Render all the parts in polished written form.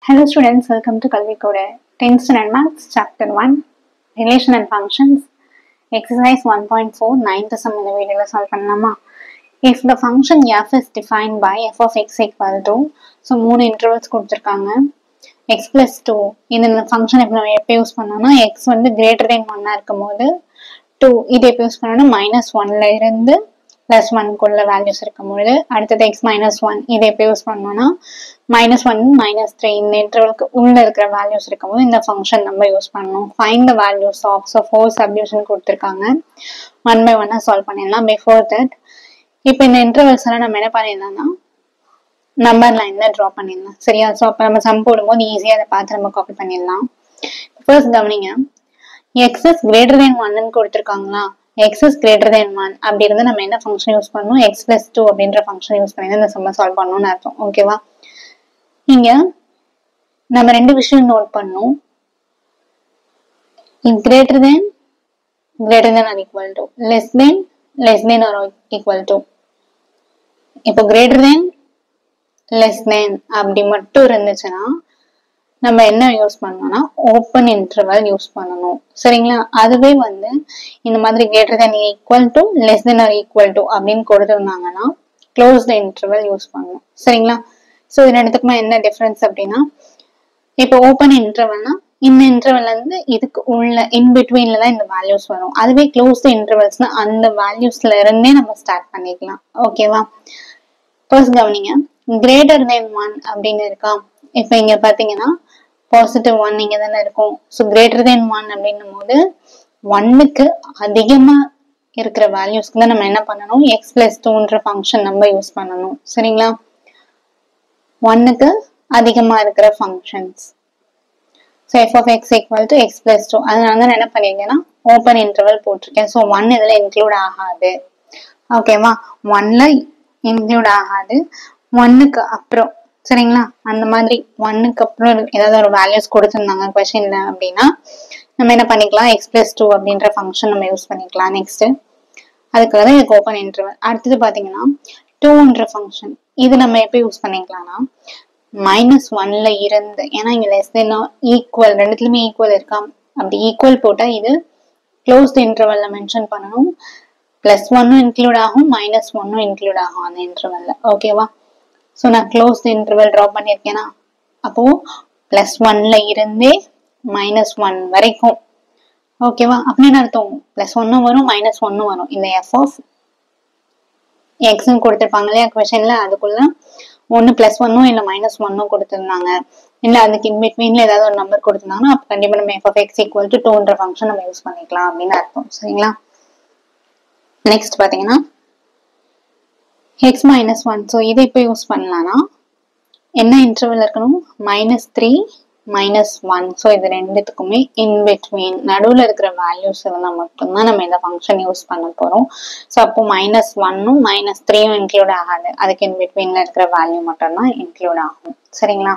Hello students, welcome to Kalvi Code. 10th Standard Maths, Chapter 1, Relation and Functions, Exercise 1.4, 9th sum in the video solve பண்ணலாமா? If the function f is defined by f of x equal to, so 3 intervals கொடுத்திருக்காங்க, x plus 2, இந்த function எப்ப நம்ம எப்ப use பண்ணோம்னா x வந்து greater than 1 இருக்கும்போது 2 இது எப்ப யூஸ் பண்ணணும் minus 1ல இருந்து plus 1 குள்ள values இருக்கும்போது அடுத்தது x minus 1 இதை எப்ப யூஸ் பண்ணோம்னா minus 1 minus 3 இந்த இன்டர்வலுக்கு உள்ள இருக்கிற values இருக்கும்போது இந்த function நம்ம யூஸ் பண்ணணும். Find the values of, so 4 subdivision கொடுத்திருக்காங்க, 1 by 1 solve பண்ணிடலாம். Before that இப்போ இந்த இன்டர்வல்ஸ் எல்லாம் நம்ம என்ன பண்ணிடலாம்னா நம்பர் லைன்ல ட்ரா பண்ணிடலாம், சரியா? ஸோ அப்போ நம்ம சம் போடும்போது ஈஸியாக அதை பார்த்து நம்ம காப்பி பண்ணிடலாம். ஃபர்ஸ்ட் கவனிங்க, x is greater than 1 கொடுத்திருக்காங்களா, x is greater than 1 அப்படி இருந்து நம்ம என்ன ஃபங்க்ஷன் யூஸ் பண்ணணும், x plus 2 அப்படின்ற ஃபங்க்ஷன் யூஸ் பண்ணி இந்த சம்ம சால்வ் பண்ணணும்னு அர்த்தம். ஓகேவா? இங்க நம்ம ரெண்டு விஷயம் நோட் பண்ணணும், greater than or equal to, less than or equal to. இப்போ greater than less than அப்படி மட்டும் இருந்துச்சுன்னா நம்ம என்ன யூஸ் பண்ணணும்னா ஓப்பன் இன்டர்வல் யூஸ் பண்ணணும், சரிங்களா? அதுவே வந்து இந்த மாதிரி greater than equal to, less than or equal to அப்படின்னு கொடுத்துருந்தாங்கன்னா closed interval யூஸ் பண்ணணும், சரிங்களா? ஸோ இது ரெண்டுத்துக்குமே என்ன டிஃபரன்ஸ் அப்படின்னா, இப்போ ஓப்பன் இன்டர்வல்னா இந்த இன்டர்வல்ல இருந்து இதுக்கு உள்ள இன் பிட்வீன்ல தான் இந்த வேல்யூஸ் வரும். அதுவே க்ளோஸ்ட் இன்டர்வல்ஸ்னா அந்த வேல்யூஸ்ல இருந்தே நம்ம ஸ்டார்ட் பண்ணிக்கலாம். ஓகேவா? ஃபர்ஸ்ட் கவனிங்க, கிரேட்டர் தென் 1 அப்படின்னு இருக்கா, இப்போ இங்க பாத்தீங்கன்னா பாசிட்டிவ் 1 இங்க தானே இருக்கும். ஸோ கிரேட்டர் தென் 1 அப்படின்னும் போது 1க்கு அதிகமா இருக்கிற வேல்யூஸ்க்கு தான் நம்ம என்ன பண்ணணும், எக்ஸ் பிளஸ் 2ன்ற ஃபங்க்ஷன் நம்ம யூஸ் பண்ணணும், சரிங்களா? 1க்கு அதிகமா இருக்கிற functions. So f of x equal to x plus 2, அதனால தான் என்ன பண்ணிருக்கேன்னா ஓப்பன் இன்டர்வல் போட்டிருக்கேன். ஸோ 1 இதுல இன்க்ளூட் ஆகாது, ஓகேவா? 1ல இன்க்ளூட் ஆகாது, 1க்கு அப்புறம், சரிங்களா? அந்த மாதிரி 1க்கு அப்புறம் ஏதாவது ஒரு வேல்யூஸ் கொடுத்துருந்தாங்க கொஸ்டின்ல அப்படின்னா நம்ம என்ன பண்ணிக்கலாம், x plus 2 அப்படின்ற ஃபங்க்ஷன் நம்ம யூஸ் பண்ணிக்கலாம். நெக்ஸ்ட் அதுக்காக தான் இதுக்கு ஓப்பன் இன்டர்வல். அடுத்தது பாத்தீங்கன்னா 2ன்ற ஃபங்க்ஷன், இது நம்ம எப்போ யூஸ் பண்ணிக்கலாம்னா மைனஸ் 1ல இருந்து, ஏன்னா இங்க லெஸ் தென் ஈக்குவல் ரெண்டுத்துலயுமே ஈக்குவல் இருக்கா, அப்படி ஈக்குவல் போட்டா இது க்ளோஸ்ட் இன்டர்வல்ல மென்ஷன் பண்ணணும். பிளஸ் 1 இன்க்ளூட் ஆகும், மைனஸ் 1 இன்க்ளூட் ஆகும் அந்த இன்டர்வல்ல, ஓகேவா? ஸோ நான் க்ளோஸ்ட் இன்டர்வல் ட்ரா பண்ணியிருக்கேன்னா அப்போ பிளஸ் 1ல இருந்தே மைனஸ் 1 வரைக்கும், ஓகேவா? அப்படின்னு அர்த்தம் பிளஸ் 1 வரும் மைனஸ் 1 வரும். இந்த எஃப் ஆஃப் எக்ஸ்ன்னு கொடுத்துருப்பாங்க இல்லையா கொஸ்டின்ல, அதுக்குள்ள ஒன்னு பிளஸ் 1 இல்ல மைனஸ் 1 கொடுத்துருந்தாங்க, இல்ல அதுக்கு இன்பிட்வீன்ல ஏதாவது ஒரு நம்பர் கொடுத்துருந்தாங்கன்னா அப்ப கண்டிப்பா நம்ம f of x equal to 2ன்ற ஃபங்க்ஷன் நம்ம யூஸ் பண்ணிக்கலாம் அப்படின்னு அர்த்தம், சரிங்களா? நெக்ஸ்ட் பாத்தீங்கன்னா x minus 1, ஸோ இதை இப்போ யூஸ் பண்ணலாம்னா என்ன இன்டர்வல் இருக்கணும், -3 -1. ஸோ இது ரெண்டுத்துக்குமே இன் பிட்வீன் நடுவில் இருக்கிற வேல்யூஸ் இருந்தால் மட்டும்தான் நம்ம இந்த ஃபங்க்ஷன் யூஸ் பண்ண போறோம். ஸோ அப்போ -1ம் -3ம் இன்க்ளூட் ஆகாது, அதுக்கு இன் பிட்வீன்ல இருக்கிற வேல்யூ மட்டும்தான் இன்க்ளூட் ஆகும், சரிங்களா?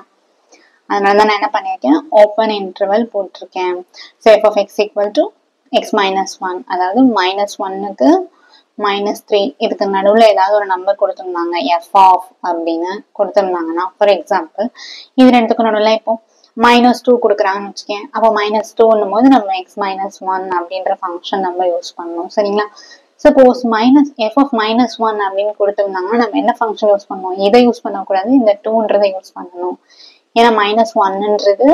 அதனால தான் நான் என்ன பண்ணியிருக்கேன், ஓப்பன் இன்டர்வல் போட்டிருக்கேன். So f of x equal to x minus 1, அதாவது -1க்கு -3 இதுக்கு நடுவுல ஏதாவது ஒரு நம்பர் கொடுத்திருந்தாங்க f of அப்படின்னு கொடுத்திருந்தாங்கன்னா, ஃபார் எக்ஸாம்பிள் இது ரெண்டுக்கும் நடுவுல இப்போ -2 கொடுக்குறாங்கன்னு வச்சுக்கேன், அப்போ -2ன்னும் போது நம்ம x minus 1 அப்படின்ற ஃபங்க்ஷன் நம்ம யூஸ் பண்ணணும், சரிங்களா? சப்போஸ் f of -1 அப்படின்னு கொடுத்திருந்தாங்கன்னா நம்ம என்ன ஃபங்க்ஷன் யூஸ் பண்ணணும், இதை யூஸ் பண்ணக்கூடாது, இந்த 2ன்றதை யூஸ் பண்ணணும். ஏன்னா -1ன்றது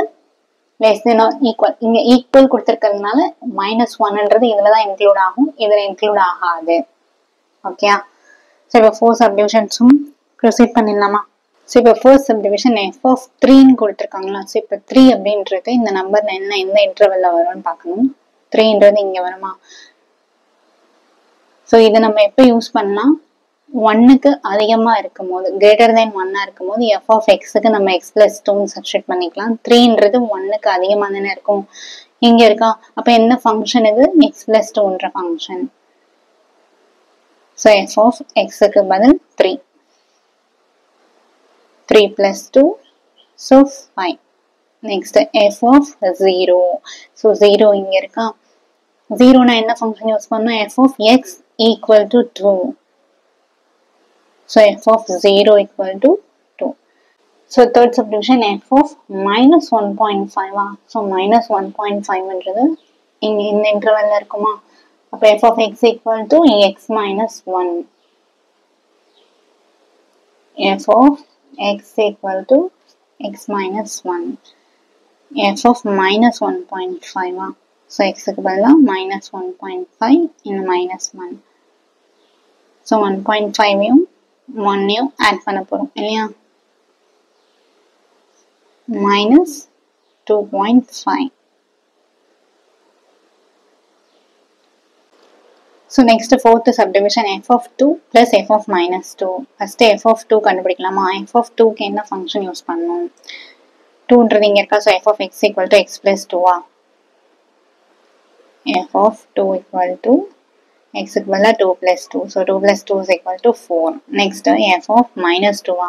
less than or equal, இங்க ஈக்குவல் கொடுத்திருக்கிறதுனால -1ன்றது இதுலதான் இன்க்ளூட் ஆகும், இதுல இன்க்ளூட் ஆகாது, ஓகே? ஸோ இப்போ 4 சப்டிவிஷன்ஸும் ப்ரொசீட் பண்ணிடலாமா? ஸோ இப்போ ஃபர்ஸ்ட் சப்டிவிஷன் f of 3ன்னு கொடுத்துருக்காங்களா, ஸோ இப்போ 3 அப்படின்றது இந்த நம்பர்ல என்ன எந்த இன்டர்வல்ல வரும்னு பார்க்கணும். 3ன்றது இங்க வருமா? ஸோ இதை நம்ம எப்போ யூஸ் பண்ணலாம், 1க்கு அதிகமா இருக்கும் போது, கிரேட்டர் தென் 1 இருக்கும் போது f of xக்கு நம்ம x plus 2 சப்ஸ்டிட் பண்ணிக்கலாம். 3ன்றது 1க்கு அதிகமா தானே இருக்கும், இங்க இருக்கா, அப்ப என்ன ஃபங்க்ஷன் இது, x plus 2ன்ற ஃபங்க்ஷன். ஸோ f of xக்கு பதில் 3 plus 2, so 5. Next f of 0, so 0 இங்க இருக்கா, 0னா என்ன ஃபங்க்ஷன் யூஸ் பண்ணோம், f of x equal to 2. So f of 0 equal to 2. So third subdivision f of minus 1.5. So minus 1.5 in the interval இருக்குமா? அப்ப f of x equal to x minus 1. f of x equal to x minus 1. f of minus 1.5. So x க்கு பதிலா minus 1.5 in minus 1. So 1.5 1 add பண்ண போறோம் இல்லையா? Minus 2.5. So next fourth subdivision f of 2 plus f of minus 2. First f of 2 கண்டுபிடிக்கலாமா? f of 2 க்கு என்ன function use பண்ணணும்? 2ன்றது இங்க இருக்கா, so f of x equal to x plus 2. f of 2 equal to x க்கு பதிலா 2 plus 2. So 2 plus 2 is equal to 4. Next f of minus 2.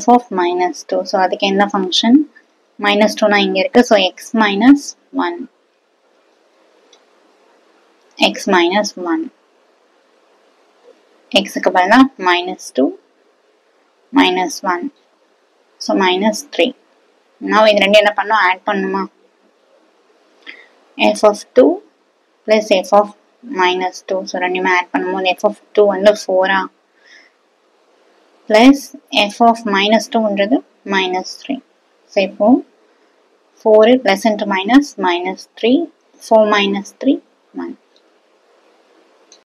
f of minus 2. So அதுக்கு என்ன function? minus 2 இங்க இருக்கு, so x minus 1. x minus 1. x க்கு பதிலா minus 2 minus 1. So minus 3. Now இது ரெண்டு என்ன பண்ணோம்? add பண்ணுமா? f of 2 plus f of minus 2. So ரெண்டுமே add பண்ணும்போது f of 2 வந்து 4 plus f of minus 2ன்றது minus 3. So இப்போ 4 plus into minus minus 3. 4 minus 3 1.